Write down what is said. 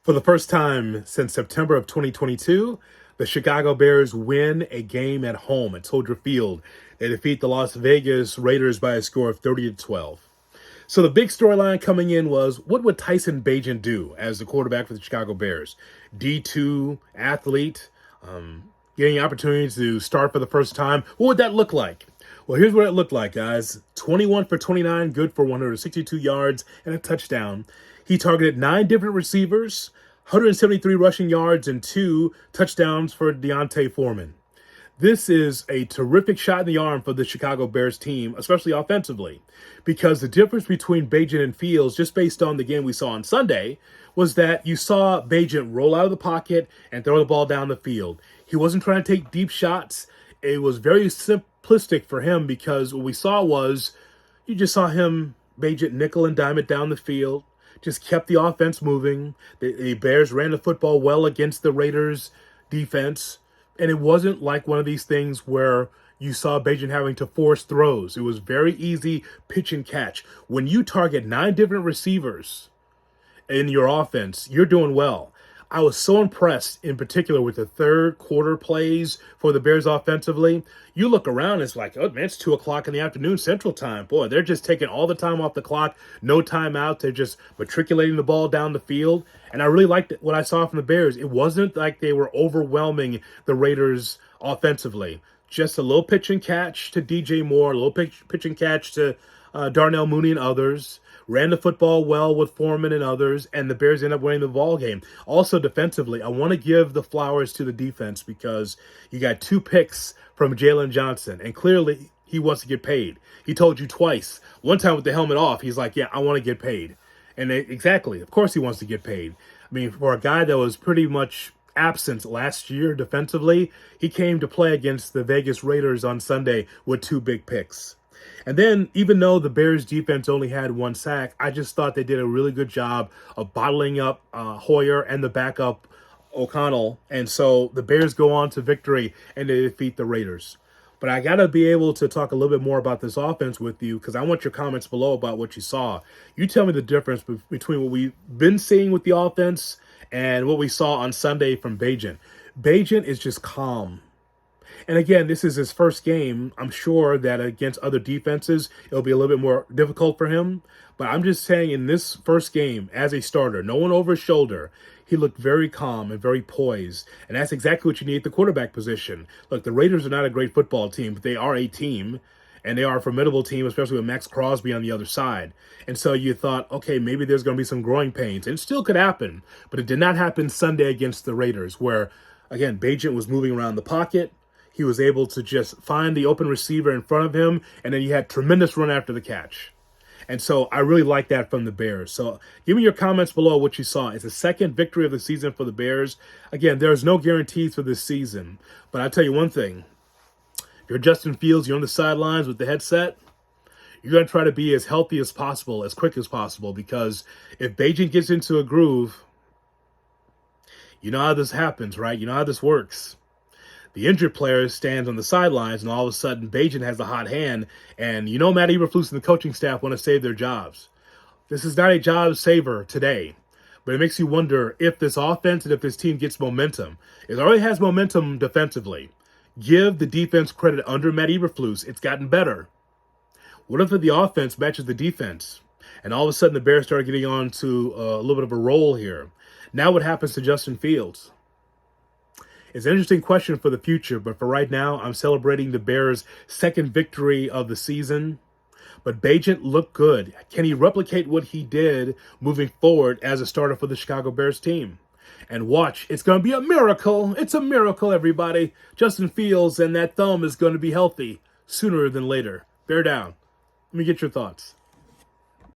For the first time since September of 2022, the Chicago Bears win a game at home at Soldier Field. They defeat the Las Vegas Raiders by a score of 30-12. So the big storyline coming in was, what would Tyson Bagent do as the quarterback for the Chicago Bears? D2 athlete, getting opportunities to start for the first time. What would that look like? Well, here's what it looked like, guys. 21 for 29, good for 162 yards and a touchdown. He targeted 9 different receivers, 173 rushing yards, and 2 touchdowns for D'Onta Foreman. This is a terrific shot in the arm for the Chicago Bears team, especially offensively, because the difference between Bagent and Fields, just based on the game we saw on Sunday, was that you saw Bagent roll out of the pocket and throw the ball down the field. He wasn't trying to take deep shots. It was very simplistic for him because what we saw was you just saw him, Bagent, nickel and dime it down the field, just kept the offense moving. The Bears ran the football well against the Raiders' defense. And it wasn't like one of these things where you saw Bagent having to force throws. It was very easy pitch and catch. When you target 9 different receivers in your offense, you're doing well. I was so impressed in particular with the third quarter plays for the Bears offensively. You look around, it's like, oh man, it's 2:00 in the afternoon Central Time. Boy, they're just taking all the time off the clock, no timeout. They're just matriculating the ball down the field. And I really liked what I saw from the Bears. It wasn't like they were overwhelming the Raiders offensively. Just a little pitch and catch to DJ Moore, a little pitch and catch to Darnell Mooney and others. Ran the football well with Foreman and others, and the Bears end up winning the ball game. Also defensively, I want to give the flowers to the defense because you got 2 picks from Jalen Johnson, and clearly he wants to get paid. He told you twice. One time with the helmet off, he's like, yeah, I want to get paid. And exactly, of course he wants to get paid. I mean, for a guy that was pretty much absent last year defensively, he came to play against the Vegas Raiders on Sunday with 2 big picks. And then, even though the Bears defense only had 1 sack, I just thought they did a really good job of bottling up Hoyer and the backup O'Connell. And so the Bears go on to victory and they defeat the Raiders. But I got to be able to talk a little bit more about this offense with you because I want your comments below about what you saw. You tell me the difference between what we've been seeing with the offense and what we saw on Sunday from Bagent. Bagent is just calm. And again, this is his first game. I'm sure that against other defenses, it'll be a little bit more difficult for him. But I'm just saying in this first game as a starter, no one over his shoulder, he looked very calm and very poised. And that's exactly what you need at the quarterback position. Look, the Raiders are not a great football team, but they are a team. And they are a formidable team, especially with Max Crosby on the other side. And so you thought, okay, maybe there's going to be some growing pains. And it still could happen. But it did not happen Sunday against the Raiders, where, again, Bagent was moving around the pocket. He was able to just find the open receiver in front of him, and then he had tremendous run after the catch. And so I really like that from the Bears. So give me your comments below what you saw. It's the second victory of the season for the Bears. Again, there's no guarantees for this season. But I'll tell you one thing. If you're Justin Fields, you're on the sidelines with the headset, you're going to try to be as healthy as possible, as quick as possible, because if Bagent gets into a groove, you know how this happens, right? You know how this works. The injured player stands on the sidelines, and all of a sudden, Bagent has a hot hand, and you know Matt Eberflus and the coaching staff want to save their jobs. This is not a job saver today, but it makes you wonder if this offense and if this team gets momentum. It already has momentum defensively. Give the defense credit under Matt Eberflus. It's gotten better. What if the offense matches the defense? And all of a sudden, the Bears start getting on to a little bit of a roll here. Now what happens to Justin Fields? It's an interesting question for the future, but for right now, I'm celebrating the Bears' second victory of the season. But Bagent looked good. Can he replicate what he did moving forward as a starter for the Chicago Bears team? And watch, it's going to be a miracle. It's a miracle, everybody. Justin Fields and that thumb is going to be healthy sooner than later. Bear down. Let me get your thoughts.